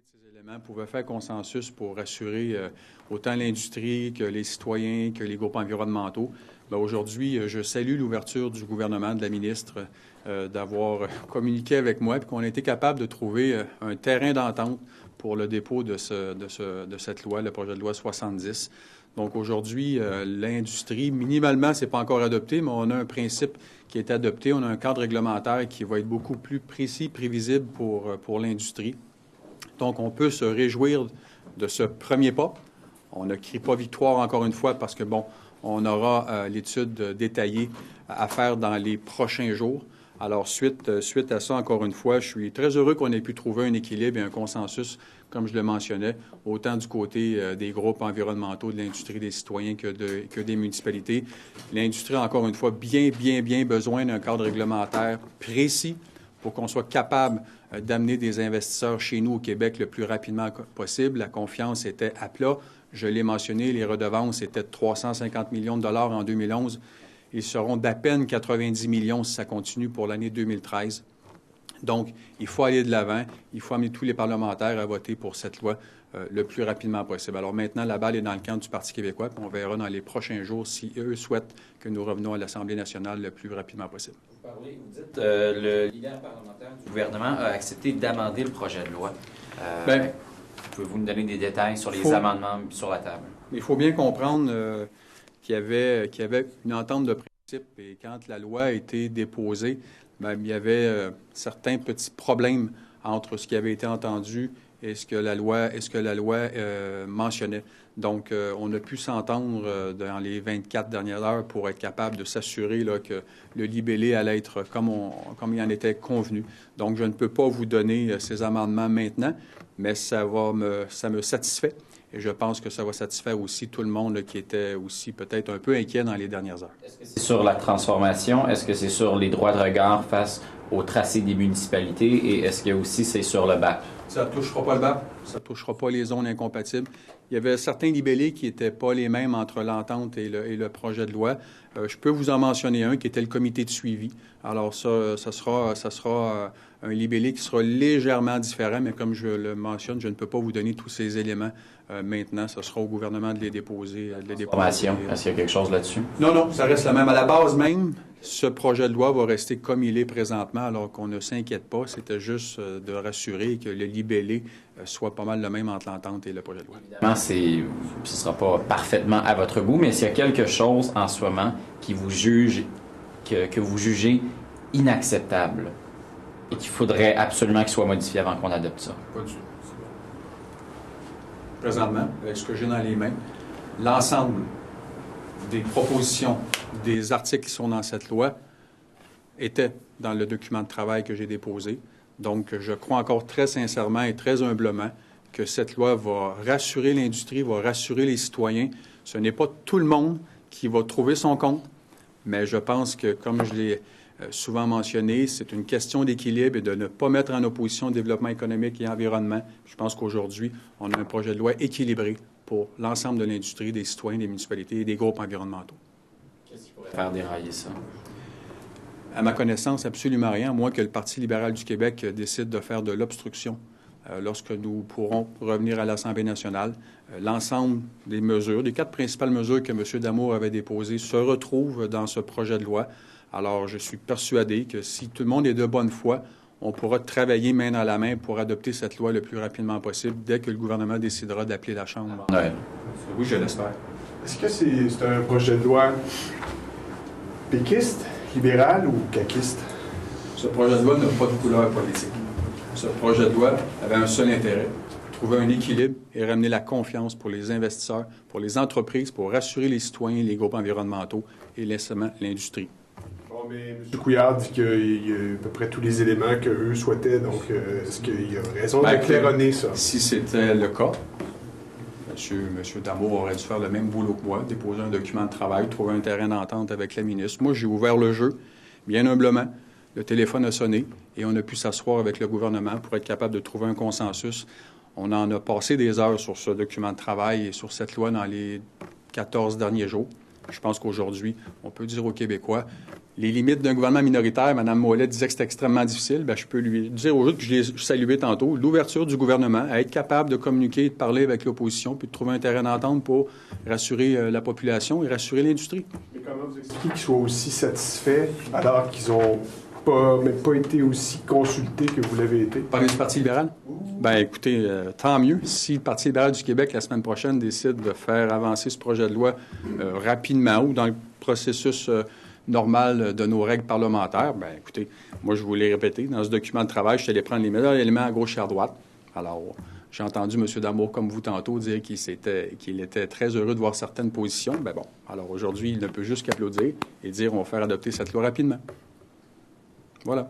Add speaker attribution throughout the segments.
Speaker 1: de ces éléments pouvaient faire consensus pour rassurer autant l'industrie que les citoyens, que les groupes environnementaux. Bien, aujourd'hui, je salue l'ouverture du gouvernement, de la ministre, d'avoir communiqué avec moi et qu'on a été capable de trouver un terrain d'entente pour le dépôt de cette loi, le projet de loi 70. Donc aujourd'hui, l'industrie, minimalement, c'est pas encore adopté, mais on a un principe qui est adopté. On a un cadre réglementaire qui va être beaucoup plus précis, prévisible pour l'industrie. Donc, on peut se réjouir de ce premier pas. On ne crie pas victoire encore une fois parce que, bon, on aura l'étude détaillée à faire dans les prochains jours. Alors, suite à ça, encore une fois, je suis très heureux qu'on ait pu trouver un équilibre et un consensus, comme je le mentionnais, autant du côté des groupes environnementaux, de l'industrie, des citoyens que des municipalités. L'industrie a encore une fois bien besoin d'un cadre réglementaire précis pour qu'on soit capable d'amener des investisseurs chez nous au Québec le plus rapidement possible. La confiance était à plat. Je l'ai mentionné, les redevances étaient de 350 millions de dollars en 2011. Ils seront d'à peine 90 millions si ça continue pour l'année 2013. Donc, il faut aller de l'avant. Il faut amener tous les parlementaires à voter pour cette loi le plus rapidement possible. Alors maintenant, la balle est dans le camp du Parti québécois, puis on verra dans les prochains jours si eux souhaitent que nous revenons à l'Assemblée nationale le plus rapidement possible.
Speaker 2: Vous dites le leader parlementaire du gouvernement a accepté d'amender le projet de loi. Pouvez-vous nous donner des détails sur les amendements sur la table?
Speaker 1: Il faut bien comprendre qu'il y avait une entente de principe et quand la loi a été déposée, bien, il y avait certains petits problèmes entre ce qui avait été entendu et ce que la loi mentionnait. Donc, on a pu s'entendre dans les 24 dernières heures pour être capable de s'assurer là, que le libellé allait être comme il en était convenu. Donc, je ne peux pas vous donner ces amendements maintenant, mais ça me satisfait. Et je pense que ça va satisfaire aussi tout le monde là, qui était aussi peut-être un peu inquiet dans les dernières heures.
Speaker 2: Est-ce que c'est sur la transformation? Est-ce que c'est sur les droits de regard face au tracé des municipalités? Et est-ce que aussi c'est sur le BAP?
Speaker 1: Ça ne touchera pas le BAP. Ça ne touchera pas les zones incompatibles. Il y avait certains libellés qui n'étaient pas les mêmes entre l'entente et le projet de loi. Je peux vous en mentionner un qui était le comité de suivi. Alors ça sera un libellé qui sera légèrement différent, mais comme je le mentionne, je ne peux pas vous donner tous ces éléments maintenant. Ce sera au gouvernement de les déposer.
Speaker 2: Formation, est-ce qu'il y a quelque chose là-dessus?
Speaker 1: Non, ça reste la même. À la base même, ce projet de loi va rester comme il est présentement, alors qu'on ne s'inquiète pas. C'était juste de rassurer que le libellé soit pas mal le même entre l'entente et le projet de loi.
Speaker 2: Évidemment, ce ne sera pas parfaitement à votre goût, mais s'il y a quelque chose en ce moment que vous jugez inacceptable et qu'il faudrait absolument qu'il soit modifié avant qu'on adopte ça?
Speaker 1: Pas du tout. Présentement, avec ce que j'ai dans les mains, l'ensemble des propositions, des articles qui sont dans cette loi étaient dans le document de travail que j'ai déposé. Donc, je crois encore très sincèrement et très humblement que cette loi va rassurer l'industrie, va rassurer les citoyens. Ce n'est pas tout le monde qui va trouver son compte, mais je pense que, comme je l'ai souvent mentionné, c'est une question d'équilibre et de ne pas mettre en opposition développement économique et environnement. Je pense qu'aujourd'hui, on a un projet de loi équilibré pour l'ensemble de l'industrie, des citoyens, des municipalités et des groupes environnementaux.
Speaker 2: Qu'est-ce qui pourrait faire dérailler ça?
Speaker 1: À ma connaissance, absolument rien, à moins que le Parti libéral du Québec décide de faire de l'obstruction lorsque nous pourrons revenir à l'Assemblée nationale. L'ensemble des mesures, des 4 principales mesures que M. Damour avait déposées se retrouvent dans ce projet de loi. Alors, je suis persuadé que si tout le monde est de bonne foi, on pourra travailler main dans la main pour adopter cette loi le plus rapidement possible dès que le gouvernement décidera d'appeler la Chambre.
Speaker 2: Ouais.
Speaker 1: Oui, je l'espère.
Speaker 3: Est-ce que c'est un projet de loi péquiste, libéral ou caquiste?
Speaker 1: Ce projet de loi n'a pas de couleur politique. Ce projet de loi avait un seul intérêt, trouver un équilibre et ramener la confiance pour les investisseurs, pour les entreprises, pour rassurer les citoyens, les groupes environnementaux et l'industrie.
Speaker 3: Bon, mais M. Couillard dit qu'il y a à peu près tous les éléments qu'eux souhaitaient, donc est-ce qu'il y a raison de claironner ça?
Speaker 1: Si c'était le cas, M. Damour aurait dû faire le même boulot que moi, déposer un document de travail, trouver un terrain d'entente avec la ministre. Moi, j'ai ouvert le jeu, bien humblement. Le téléphone a sonné et on a pu s'asseoir avec le gouvernement pour être capable de trouver un consensus. On en a passé des heures sur ce document de travail et sur cette loi dans les 14 derniers jours. Je pense qu'aujourd'hui, on peut dire aux Québécois, les limites d'un gouvernement minoritaire, Mme Ouellet disait que c'était extrêmement difficile, bien, je peux lui dire aujourd'hui, puis je l'ai salué tantôt, l'ouverture du gouvernement à être capable de communiquer, de parler avec l'opposition, puis de trouver un terrain d'entente pour rassurer la population et rassurer l'industrie.
Speaker 3: Mais comment vous expliquez qu'ils soient aussi satisfaits alors qu'ils n'ont même pas été aussi consultés que vous l'avez été?
Speaker 1: Parler du Parti libéral? Bien, écoutez, tant mieux. Si le Parti libéral du Québec, la semaine prochaine, décide de faire avancer ce projet de loi rapidement ou dans le processus normal de nos règles parlementaires, bien, écoutez, moi, je vous l'ai répété, dans ce document de travail, je suis allé prendre les meilleurs éléments à gauche et à droite. Alors, j'ai entendu M. Damour, comme vous tantôt, dire qu'il était très heureux de voir certaines positions. Bien bon, alors aujourd'hui, il ne peut juste qu'applaudir et dire on va faire adopter cette loi rapidement. Voilà.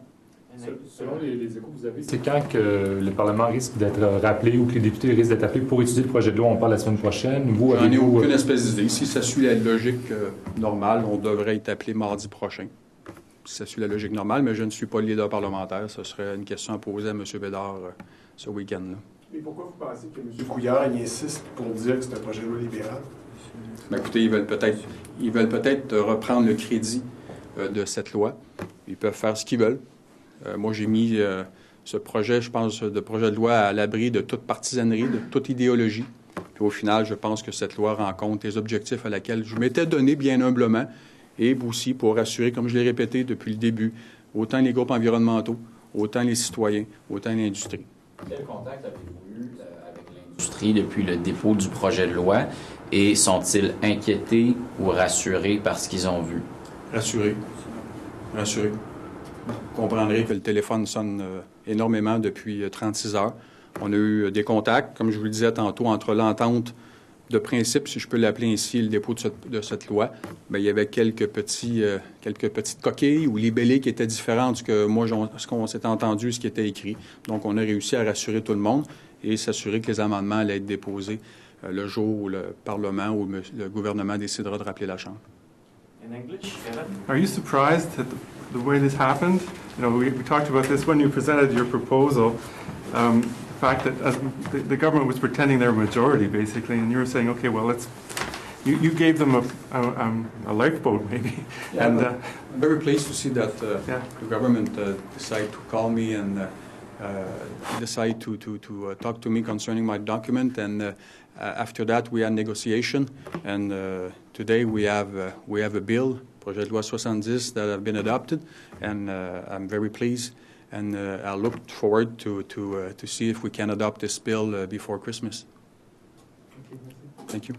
Speaker 4: Selon les échos que vous avez, c'est quand que le Parlement risque d'être rappelé ou que les députés risquent d'être appelés pour étudier le projet de loi? On parle la semaine prochaine.
Speaker 1: J'en ai aucune espèce d'idée. Si ça suit la logique normale, on devrait être appelé mardi prochain. Si ça suit la logique normale, mais je ne suis pas le leader parlementaire. Ce serait une question à poser à M. Bédard ce week-end-là.
Speaker 3: Mais pourquoi vous pensez que M. Couillard insiste pour dire que c'est un projet de loi libéral?
Speaker 1: Bien, écoutez, ils veulent peut-être reprendre le crédit de cette loi. Ils peuvent faire ce qu'ils veulent. Moi, j'ai mis ce projet, je pense, de projet de loi à l'abri de toute partisanerie, de toute idéologie. Puis au final, je pense que cette loi rencontre les objectifs à laquelle je m'étais donné bien humblement et aussi pour assurer, comme je l'ai répété depuis le début, autant les groupes environnementaux, autant les citoyens, autant l'industrie.
Speaker 2: Quel contact avez-vous eu avec l'industrie depuis le dépôt du projet de loi et sont-ils inquiétés ou rassurés par ce qu'ils ont vu? Rassurés.
Speaker 1: Vous comprendrez que le téléphone sonne énormément depuis 36 heures. On a eu des contacts, comme je vous le disais tantôt, entre l'entente de principe, si je peux l'appeler ainsi, le dépôt de cette loi. Bien, il y avait quelques petites coquilles ou libellés qui étaient différents de ce qu'on s'était entendu, ce qui était écrit. Donc, on a réussi à rassurer tout le monde et s'assurer que les amendements allaient être déposés le jour où le Parlement ou le gouvernement décidera de rappeler la Chambre.
Speaker 5: In English, Kevin?
Speaker 6: Are you surprised at the way this happened? You know, we talked about this when you presented your proposal. The fact that the government was pretending they're a majority, basically, and you were saying, okay, well, you gave them a lifeboat, maybe.
Speaker 1: Yeah,
Speaker 6: and
Speaker 1: I'm very pleased to see that the government decided to call me and decide to talk to me concerning my document. And after that, we had negotiation, and today we have a bill, Projet de loi 70, that have been adopted, and I'm very pleased. And I look forward to see if we can adopt this bill before Christmas. Thank you.